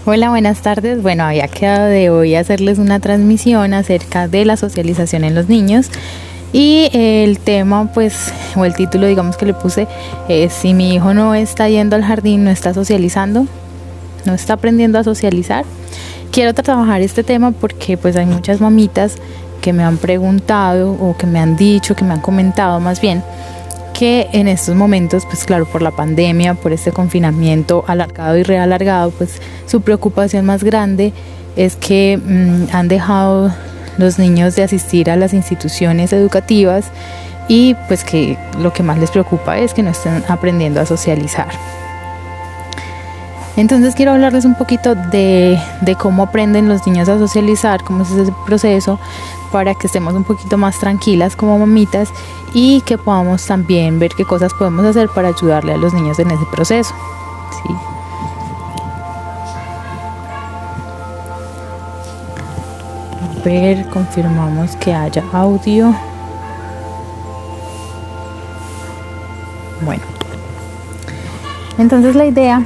Hola, buenas tardes. Bueno, había quedado de hoy hacerles una transmisión acerca de la socialización en los niños y el tema, pues, o el título, digamos que le puse, es si mi hijo no está yendo al jardín, no está socializando, no está aprendiendo a socializar. Quiero trabajar este tema porque pues hay muchas mamitas que me han preguntado o que me han dicho, que me han comentado más bien, que en estos momentos, pues claro, por la pandemia, por este confinamiento alargado y realargado, pues su preocupación más grande es que han dejado los niños de asistir a las instituciones educativas y pues que lo que más les preocupa es que no estén aprendiendo a socializar. Entonces quiero hablarles un poquito de cómo aprenden los niños a socializar, cómo es ese proceso, para que estemos un poquito más tranquilas como mamitas y que podamos también ver qué cosas podemos hacer para ayudarle a los niños en ese proceso. ¿Sí? A ver, confirmamos que haya audio. Bueno, entonces la idea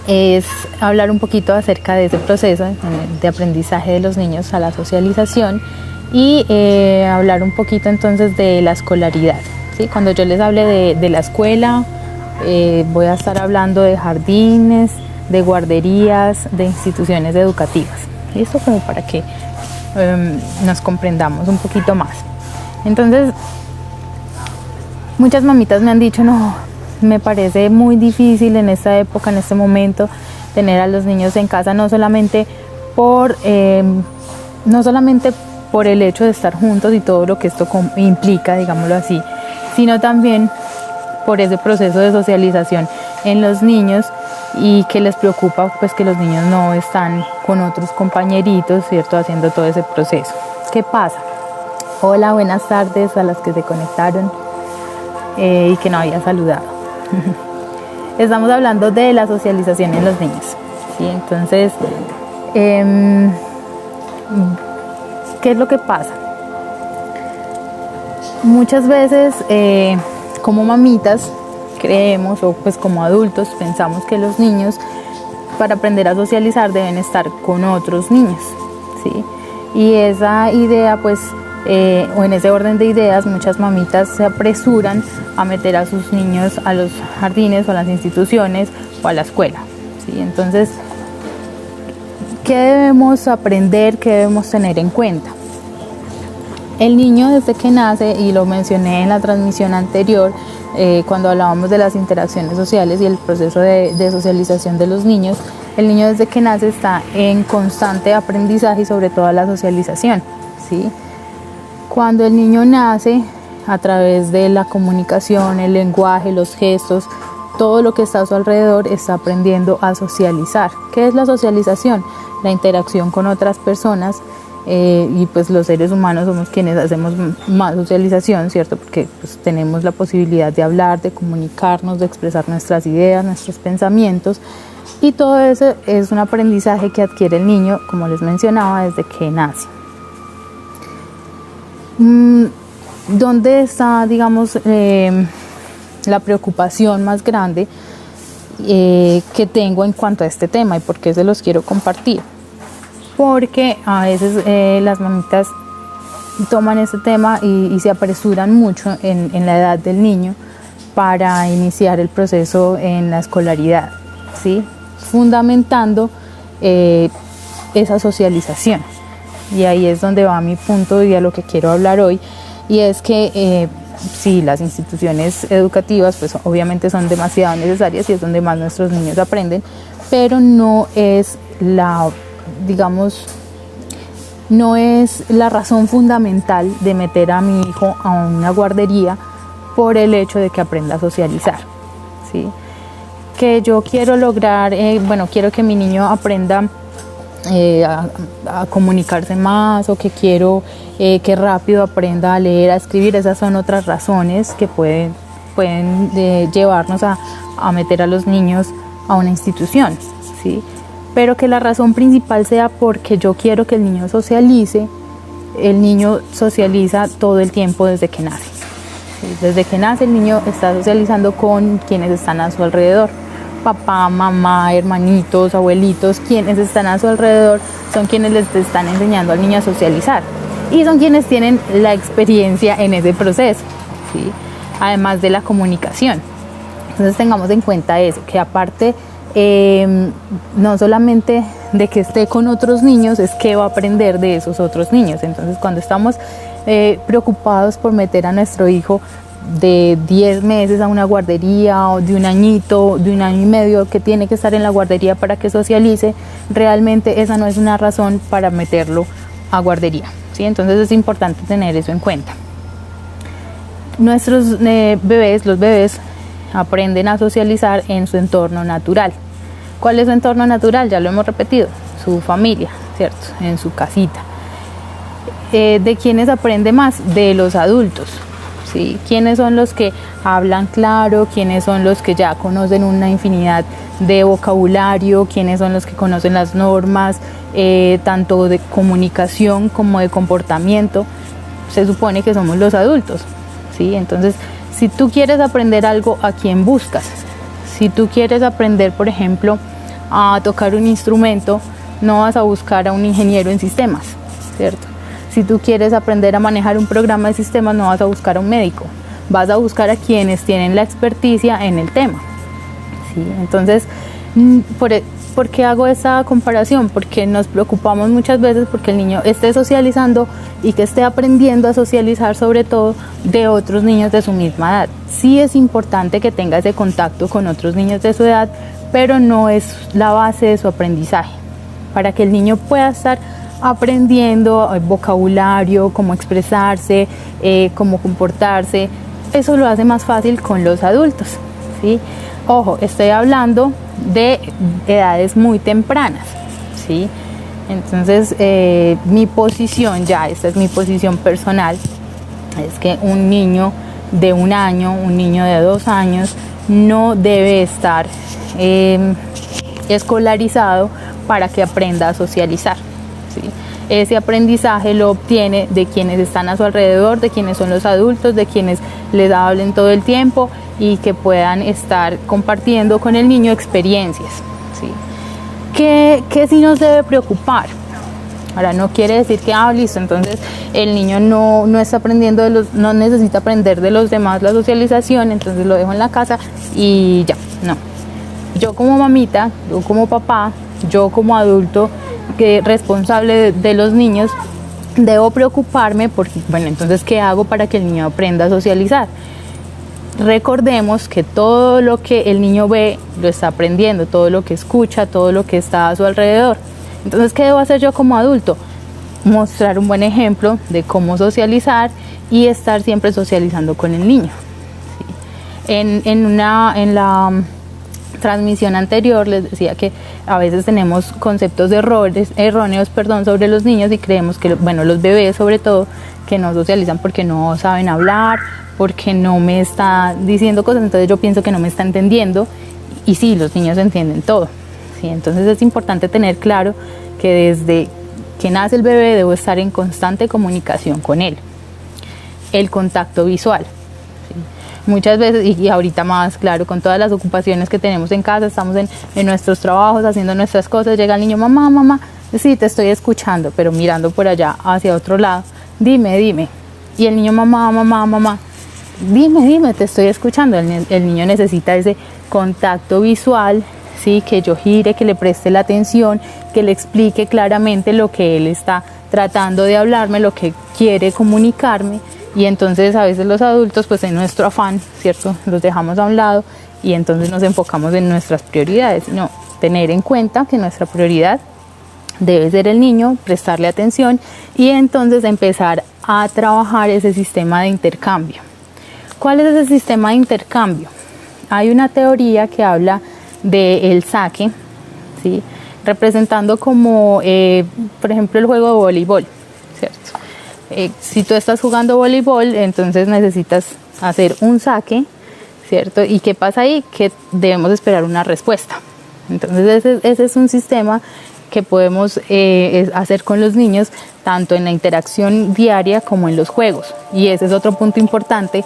es hablar un poquito acerca de ese proceso de aprendizaje de los niños a la socialización y hablar un poquito entonces de la escolaridad, ¿sí? Cuando yo les hable de la escuela, voy a estar hablando de jardines, de guarderías, de instituciones educativas. Esto como para que nos comprendamos un poquito más. Entonces, muchas mamitas me han dicho, no, me parece muy difícil en esta época, en este momento, tener a los niños en casa, no solamente por el hecho de estar juntos y todo lo que esto implica, digámoslo así, sino también por ese proceso de socialización en los niños y que les preocupa pues que los niños no están con otros compañeritos, ¿cierto?, haciendo todo ese proceso. ¿Qué pasa? Hola, buenas tardes a las que se conectaron y que no había saludado. Estamos hablando de la socialización en los niños, ¿sí? Entonces, ¿qué es lo que pasa? Muchas veces, como mamitas, creemos, o pues como adultos, pensamos que los niños, para aprender a socializar, deben estar con otros niños, ¿sí? Y esa idea, pues, o en ese orden de ideas, muchas mamitas se apresuran a meter a sus niños a los jardines o a las instituciones o a la escuela, ¿sí? Entonces, ¿qué debemos aprender? ¿Qué debemos tener en cuenta? El niño desde que nace, y lo mencioné en la transmisión anterior, cuando hablábamos de las interacciones sociales y el proceso de socialización de los niños, el niño desde que nace está en constante aprendizaje y sobre todo la socialización, ¿sí? Cuando el niño nace, a través de la comunicación, el lenguaje, los gestos, todo lo que está a su alrededor, está aprendiendo a socializar. ¿Qué es la socialización? La interacción con otras personas, y pues los seres humanos somos quienes hacemos más socialización, ¿cierto? Porque pues tenemos la posibilidad de hablar, de comunicarnos, de expresar nuestras ideas, nuestros pensamientos, y todo eso es un aprendizaje que adquiere el niño, como les mencionaba, desde que nace. ¿Dónde está, digamos, la preocupación más grande que tengo en cuanto a este tema y por qué se los quiero compartir? Porque a veces las mamitas toman este tema y se apresuran mucho en la edad del niño para iniciar el proceso en la escolaridad, ¿sí? Fundamentando esa socialización. Y ahí es donde va mi punto y a lo que quiero hablar hoy, y es que sí, las instituciones educativas pues obviamente son demasiado necesarias y es donde más nuestros niños aprenden, pero no es no es la razón fundamental de meter a mi hijo a una guardería por el hecho de que aprenda a socializar, ¿sí? Que yo quiero lograr, quiero que mi niño aprenda a comunicarse más, o que quiero que rápido aprenda a leer, a escribir. Esas son otras razones que pueden llevarnos a meter a los niños a una institución, ¿sí? Pero que la razón principal sea porque yo quiero que el niño socialice. El niño socializa todo el tiempo desde que nace, ¿sí? Desde que nace el niño está socializando con quienes están a su alrededor. papá, mamá, hermanitos, abuelitos, quienes están a su alrededor, son quienes les están enseñando al niño a socializar y son quienes tienen la experiencia en ese proceso, ¿sí? Además de la comunicación. Entonces tengamos en cuenta eso, que aparte no solamente de que esté con otros niños, es que va a aprender de esos otros niños. Entonces cuando estamos preocupados por meter a nuestro hijo de 10 meses a una guardería, o de un añito, de un año y medio que tiene que estar en la guardería para que socialice, realmente esa no es una razón para meterlo a guardería, ¿sí? Entonces es importante tener eso en cuenta. Nuestros bebés, los bebés, aprenden a socializar en su entorno natural. ¿Cuál es su entorno natural? Ya lo hemos repetido, su familia, ¿cierto? En su casita. ¿De quiénes aprende más? De los adultos, ¿sí? ¿Quiénes son los que hablan claro? ¿Quiénes son los que ya conocen una infinidad de vocabulario? ¿Quiénes son los que conocen las normas, tanto de comunicación como de comportamiento? Se supone que somos los adultos, ¿sí? Entonces, si tú quieres aprender algo, ¿a quién buscas? Si tú quieres aprender, por ejemplo, a tocar un instrumento, no vas a buscar a un ingeniero en sistemas, ¿cierto? Si tú quieres aprender a manejar un programa de sistemas, no vas a buscar a un médico, vas a buscar a quienes tienen la experticia en el tema, ¿sí? Entonces, ¿por qué hago esa comparación? Porque nos preocupamos muchas veces porque el niño esté socializando y que esté aprendiendo a socializar, sobre todo de otros niños de su misma edad. Sí es importante que tenga ese contacto con otros niños de su edad, pero no es la base de su aprendizaje. Para que el niño pueda estar aprendiendo vocabulario, cómo expresarse, cómo comportarse, eso lo hace más fácil con los adultos, ¿sí? Ojo, estoy hablando de edades muy tempranas, ¿sí? Entonces, mi posición, esta es mi posición personal, es que un niño de 1 año, un niño de 2 años, no debe estar escolarizado para que aprenda a socializar, ¿sí? Ese aprendizaje lo obtiene de quienes están a su alrededor, de quienes son los adultos, de quienes les hablen todo el tiempo y que puedan estar compartiendo con el niño experiencias, ¿sí? ¿Qué sí nos debe preocupar? Ahora, no quiere decir que, listo, entonces el niño no está aprendiendo no necesita aprender de los demás la socialización, entonces lo dejo en la casa y ya, no. Yo como mamita, yo como papá, yo como adulto responsable de los niños, debo preocuparme porque, bueno, entonces, ¿qué hago para que el niño aprenda a socializar? Recordemos que todo lo que el niño ve lo está aprendiendo, todo lo que escucha, todo lo que está a su alrededor. Entonces, ¿qué debo hacer yo como adulto? Mostrar un buen ejemplo de cómo socializar y estar siempre socializando con el niño, ¿sí? En la transmisión anterior les decía que a veces tenemos conceptos erróneos sobre los niños y creemos que, bueno, los bebés sobre todo, que no socializan porque no saben hablar, porque no me está diciendo cosas, entonces yo pienso que no me está entendiendo, y sí, los niños entienden todo, ¿sí? Entonces es importante tener claro que desde que nace el bebé debo estar en constante comunicación con él. El contacto visual, ¿sí? Muchas veces, y ahorita más claro, con todas las ocupaciones que tenemos en casa, estamos en nuestros trabajos, haciendo nuestras cosas, llega el niño, mamá, sí, te estoy escuchando, pero mirando por allá hacia otro lado, dime, y el niño, mamá, dime, te estoy escuchando. El niño necesita ese contacto visual, ¿sí? Que yo gire, que le preste la atención, que le explique claramente lo que él está tratando de hablarme, lo que quiere comunicarme. Y entonces a veces los adultos, pues en nuestro afán, ¿cierto?, los dejamos a un lado y entonces nos enfocamos en nuestras prioridades. No, tener en cuenta que nuestra prioridad debe ser el niño, prestarle atención y entonces empezar a trabajar ese sistema de intercambio. ¿Cuál es ese sistema de intercambio? Hay una teoría que habla del saque, ¿sí?, representando como, por ejemplo, el juego de voleibol, ¿cierto? Si tú estás jugando voleibol, entonces necesitas hacer un saque, ¿cierto? ¿Y qué pasa ahí? Que debemos esperar una respuesta. Entonces ese es un sistema que podemos hacer con los niños, tanto en la interacción diaria como en los juegos. Y ese es otro punto importante,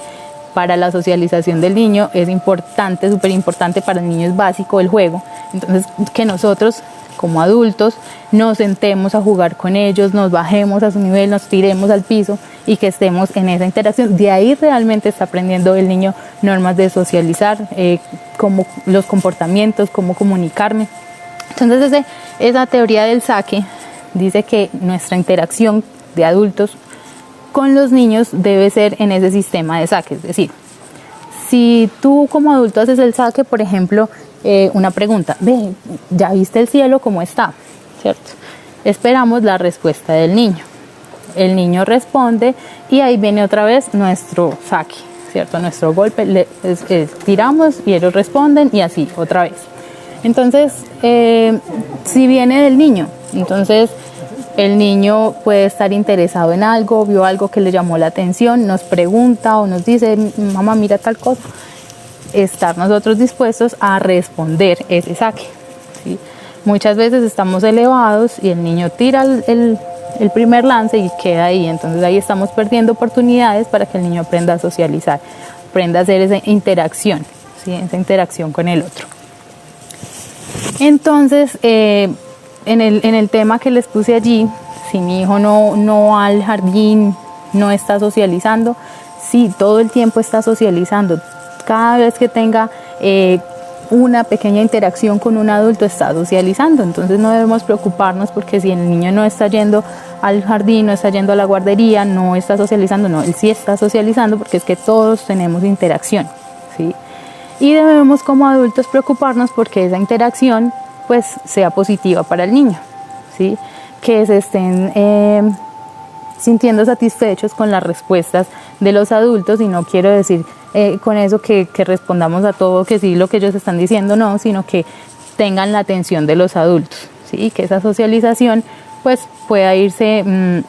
para la socialización del niño es importante, súper importante para el niño, es básico el juego. Entonces, que nosotros como adultos nos sentemos a jugar con ellos, nos bajemos a su nivel, nos tiremos al piso y que estemos en esa interacción. De ahí realmente está aprendiendo el niño normas de socializar, como los comportamientos, cómo comunicarme. Entonces esa teoría del saque dice que nuestra interacción de adultos con los niños debe ser en ese sistema de saque. Es decir, si tú como adulto haces el saque, por ejemplo, una pregunta, ve, ¿ya viste el cielo cómo está? ¿Cierto? Esperamos la respuesta del niño. El niño responde y ahí viene otra vez nuestro saque, ¿cierto? Nuestro golpe, tiramos y ellos responden y así otra vez. Entonces, si viene del niño, entonces el niño puede estar interesado en algo, vio algo que le llamó la atención, nos pregunta o nos dice, mamá, mira tal cosa. Estar nosotros dispuestos a responder ese saque, ¿sí? Muchas veces estamos elevados y el niño tira el primer lance y queda ahí. Entonces ahí estamos perdiendo oportunidades para que el niño aprenda a socializar, aprenda a hacer esa interacción, ¿sí? Esa interacción con el otro. Entonces, en el tema que les puse allí, si mi hijo no va al jardín, no está socializando, sí, todo el tiempo está socializando. Cada vez que tenga una pequeña interacción con un adulto está socializando. Entonces no debemos preocuparnos porque si el niño no está yendo al jardín, no está yendo a la guardería, no está socializando, no, él sí está socializando porque es que todos tenemos interacción, ¿sí? Y debemos como adultos preocuparnos porque esa interacción pues sea positiva para el niño, ¿sí? Que se estén sintiendo satisfechos con las respuestas de los adultos, y no quiero decir con eso que respondamos a todo, que sí lo que ellos están diciendo, no, sino que tengan la atención de los adultos, ¿sí? Que esa socialización pues pueda irse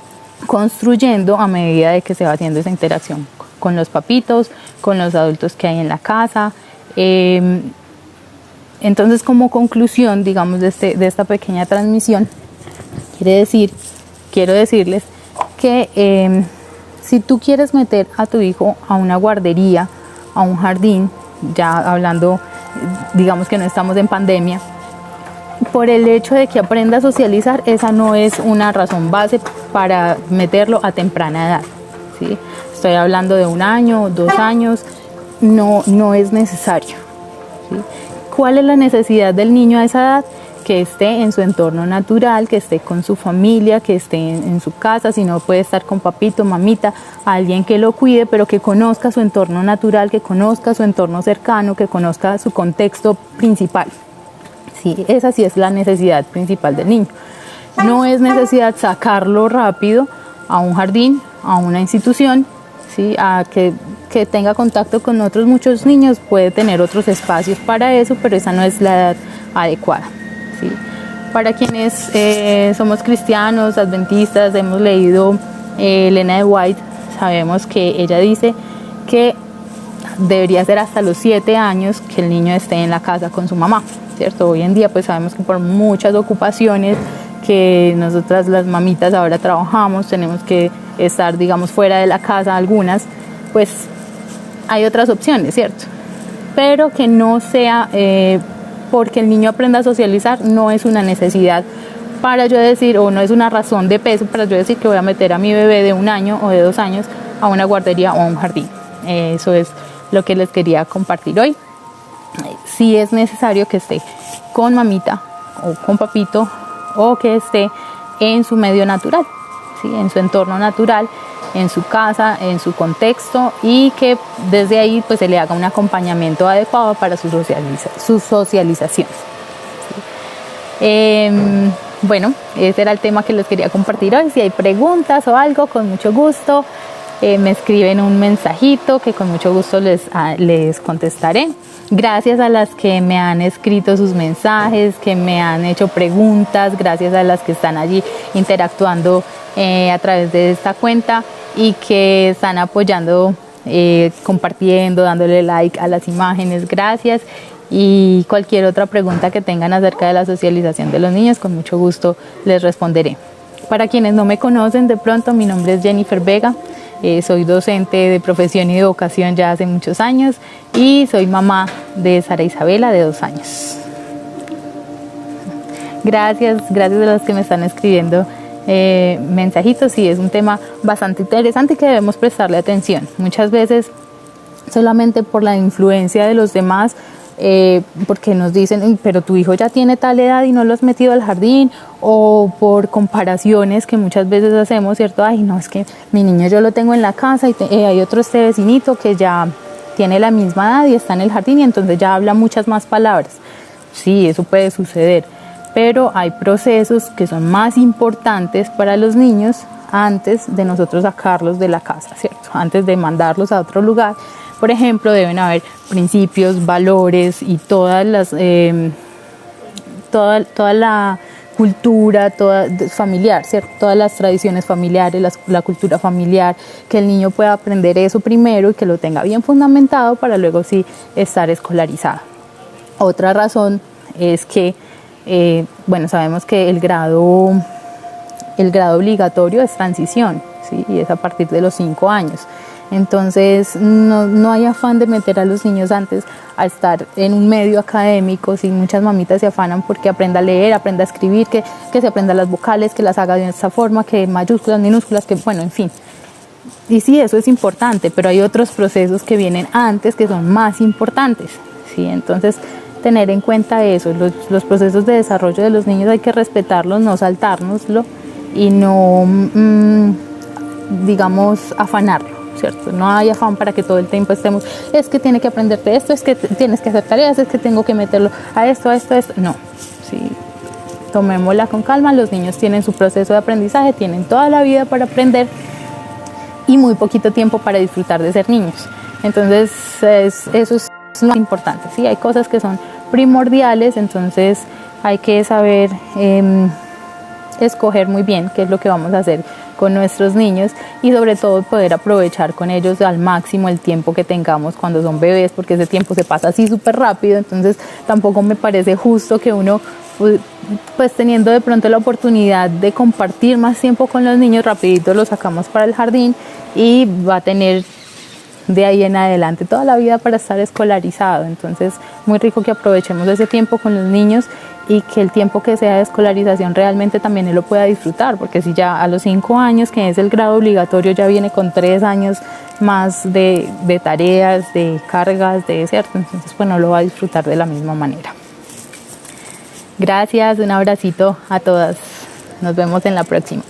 construyendo a medida de que se va haciendo esa interacción con los papitos, con los adultos que hay en la casa. Entonces, como conclusión, digamos, de esta pequeña transmisión, quiero decirles que si tú quieres meter a tu hijo a una guardería, a un jardín, ya hablando, digamos que no estamos en pandemia, por el hecho de que aprenda a socializar, esa no es una razón base para meterlo a temprana edad, ¿sí? Estoy hablando de 1 año, 2 años, no es necesario, ¿sí? ¿Cuál es la necesidad del niño a esa edad? Que esté en su entorno natural, que esté con su familia, que esté en su casa, si no puede estar con papito, mamita, alguien que lo cuide, pero que conozca su entorno natural, que conozca su entorno cercano, que conozca su contexto principal. Sí, esa sí es la necesidad principal del niño. No es necesidad sacarlo rápido a un jardín, a una institución, ¿sí? A que tenga contacto con muchos niños, puede tener otros espacios para eso, pero esa no es la edad adecuada, ¿sí? Para quienes somos cristianos, adventistas, hemos leído Elena de White, sabemos que ella dice que debería ser hasta los 7 años que el niño esté en la casa con su mamá, ¿cierto? Hoy en día pues sabemos que por muchas ocupaciones que nosotras las mamitas ahora trabajamos, tenemos que estar, digamos, fuera de la casa algunas, pues hay otras opciones, ¿cierto? Pero que no sea porque el niño aprenda a socializar, no es una necesidad para yo decir, o no es una razón de peso para yo decir que voy a meter a mi bebé de 1 año o de 2 años a una guardería o a un jardín. Eso es lo que les quería compartir hoy. Si es necesario que esté con mamita o con papito, o que esté en su medio natural, ¿sí? En su entorno natural, en su casa, en su contexto, y que desde ahí pues se le haga un acompañamiento adecuado para su socialización, ¿sí? Bueno, ese era el tema que les quería compartir hoy. Si hay preguntas o algo, con mucho gusto me escriben un mensajito que con mucho gusto les contestaré. Gracias a las que me han escrito sus mensajes, que me han hecho preguntas, gracias a las que están allí interactuando a través de esta cuenta y que están apoyando, compartiendo, dándole like a las imágenes. Gracias. Y cualquier otra pregunta que tengan acerca de la socialización de los niños, con mucho gusto les responderé. Para quienes no me conocen, de pronto, mi nombre es Jennifer Vega. Soy docente de profesión y de vocación ya hace muchos años y soy mamá de Sara Isabela de 2 años. Gracias a los que me están escribiendo mensajitos. Sí, es un tema bastante interesante que debemos prestarle atención. Muchas veces solamente por la influencia de los demás, porque nos dicen, pero tu hijo ya tiene tal edad y no lo has metido al jardín, o por comparaciones que muchas veces hacemos, ¿cierto? Ay, no, es que mi niño yo lo tengo en la casa y hay otro vecinito que ya tiene la misma edad y está en el jardín y entonces ya habla muchas más palabras. Sí, eso puede suceder, pero hay procesos que son más importantes para los niños antes de nosotros sacarlos de la casa, ¿cierto? Antes de mandarlos a otro lugar. Por ejemplo, deben haber principios, valores y toda la cultura familiar, ¿cierto? Todas las tradiciones familiares, la cultura familiar, que el niño pueda aprender eso primero y que lo tenga bien fundamentado para luego sí estar escolarizado. Otra razón es que, sabemos que el grado obligatorio es transición, ¿sí? Y es a partir de los 5 años. Entonces no hay afán de meter a los niños antes a estar en un medio académico. Si muchas mamitas se afanan porque aprenda a leer, aprenda a escribir, que se aprenda las vocales, que las haga de esta forma, que mayúsculas, minúsculas, que bueno, en fin. Y sí, eso es importante, pero hay otros procesos que vienen antes que son más importantes, ¿sí? Entonces tener en cuenta eso, los procesos de desarrollo de los niños hay que respetarlos, no saltárnoslo y no, afanarlo, ¿cierto? No hay afán para que todo el tiempo estemos, es que tiene que aprenderte esto, es que tienes que hacer tareas, es que tengo que meterlo a esto. No, sí. Tomémosla con calma, los niños tienen su proceso de aprendizaje, tienen toda la vida para aprender y muy poquito tiempo para disfrutar de ser niños. Entonces, eso es lo más importante, ¿sí? Hay cosas que son primordiales, entonces hay que saber escoger muy bien qué es lo que vamos a hacer con nuestros niños y sobre todo poder aprovechar con ellos al máximo el tiempo que tengamos cuando son bebés, porque ese tiempo se pasa así súper rápido. Entonces tampoco me parece justo que uno, pues teniendo de pronto la oportunidad de compartir más tiempo con los niños, rapidito los sacamos para el jardín y va a tener de ahí en adelante toda la vida para estar escolarizado. Entonces muy rico que aprovechemos ese tiempo con los niños y que el tiempo que sea de escolarización realmente también él lo pueda disfrutar, porque si ya a los 5 años, que es el grado obligatorio, ya viene con 3 años más de tareas, de cargas, ¿cierto? Entonces pues no lo va a disfrutar de la misma manera. Gracias, un abracito a todas, nos vemos en la próxima.